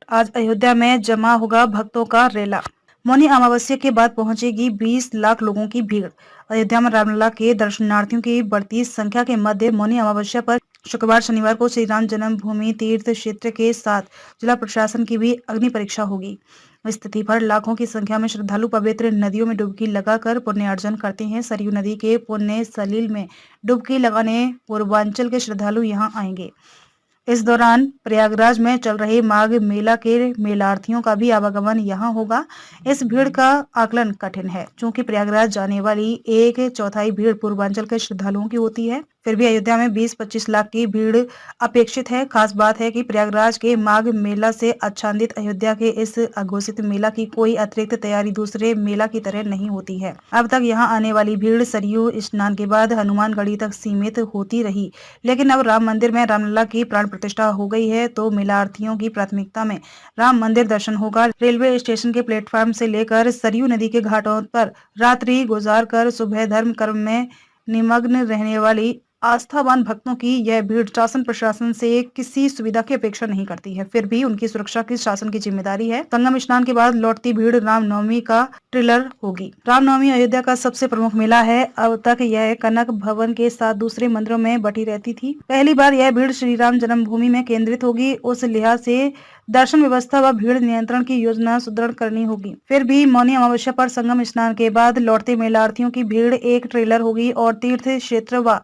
आज अयोध्या में जमा होगा भक्तों का रेला। मौनी अमावस्या के बाद पहुंचेगी 20 लाख लोगों की भीड़। अयोध्या में रामलला के दर्शनार्थियों की बढ़ती संख्या के मध्य मौनी अमावस्या पर शुक्रवार शनिवार को श्री राम जन्मभूमि तीर्थ क्षेत्र के साथ जिला प्रशासन की भी अग्नि परीक्षा होगी। इस तिथि पर लाखों की संख्या में श्रद्धालु पवित्र नदियों में डुबकी लगाकर पुण्य अर्जन करते हैं। सरयू नदी के पुण्य सलील में डुबकी लगाने पूर्वांचल के श्रद्धालु यहाँ आएंगे। इस दौरान प्रयागराज में चल रहे माघ मेला के मेलार्थियों का भी आवागमन यहाँ होगा। इस भीड़ का आकलन कठिन है, क्योंकि प्रयागराज जाने वाली 1/4 भीड़ पूर्वांचल के श्रद्धालुओं की होती है। फिर भी अयोध्या में 20-25 लाख की भीड़ अपेक्षित है। खास बात है कि प्रयागराज के माघ मेला से आच्छादित अयोध्या के इस अघोषित मेला की कोई अतिरिक्त तैयारी दूसरे मेला की तरह नहीं होती है। अब तक यहाँ आने वाली भीड़ सरयू स्नान के बाद हनुमानगढ़ी तक सीमित होती रही, लेकिन अब राम मंदिर में रामलला की प्राण प्रतिष्ठा हो गई है, तो मेलार्थियों की प्राथमिकता में राम मंदिर दर्शन होगा। रेलवे स्टेशन के प्लेटफार्म से लेकर सरयू नदी के घाटों पर रात्रि गुजार कर सुबह धर्म कर्म में निमग्न रहने वाली आस्थावान भक्तों की यह भीड़ शासन प्रशासन से किसी सुविधा की अपेक्षा नहीं करती है। फिर भी उनकी सुरक्षा की शासन की जिम्मेदारी है। संगम स्नान के बाद लौटती भीड़ रामनवमी का ट्रिलर होगी। रामनवमी अयोध्या का सबसे प्रमुख मेला है। अब तक यह कनक भवन के साथ दूसरे मंदिरों में बटी रहती थी। पहली बार यह भीड़ श्री राम जन्मभूमि में केंद्रित होगी। उस लिहाज से दर्शन व्यवस्था व भीड़ नियंत्रण की योजना सुदृढ़ करनी होगी। फिर भी मौनी अमावस्या पर संगम स्नान के बाद लौटते मेलार्थियों की भीड़ एक ट्रेलर होगी और तीर्थ क्षेत्र व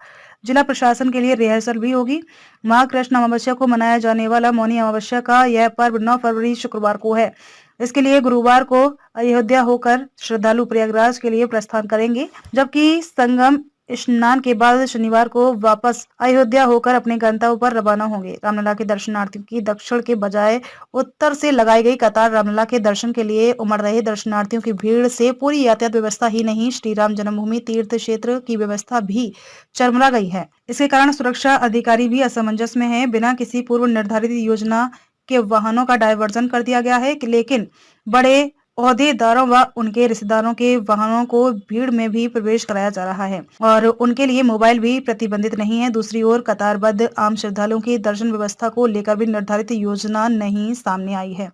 जिला प्रशासन के लिए रिहर्सल भी होगी। माघ कृष्ण अमावस्या को मनाया जाने वाला मौनी अमावस्या का यह पर्व 9 फरवरी शुक्रवार को है। इसके लिए गुरुवार को अयोध्या होकर श्रद्धालु प्रयागराज के लिए प्रस्थान करेंगे, जबकि संगम स्नान के बाद शनिवार को वापस अयोध्या होकर अपने गंतव्य पर रवाना होंगे। रामलला के दर्शनार्थियों की दक्षिण के बजाय उत्तर से लगाई गई कतार रामलला के दर्शन के लिए उमड़ रहे दर्शनार्थियों की भीड़ से पूरी यातायात व्यवस्था ही नहीं, श्री राम जन्मभूमि तीर्थ क्षेत्र की व्यवस्था भी चरमरा गई है। इसके कारण सुरक्षा अधिकारी भी असमंजस में है। बिना किसी पूर्व निर्धारित योजना के वाहनों का डायवर्जन कर दिया गया है, लेकिन बड़े ओहदेदारों व उनके रिश्तेदारों के वाहनों को भीड़ में भी प्रवेश कराया जा रहा है और उनके लिए मोबाइल भी प्रतिबंधित नहीं है। दूसरी ओर कतारबद्ध आम श्रद्धालुओं की दर्शन व्यवस्था को लेकर भी निर्धारित योजना नहीं सामने आई है।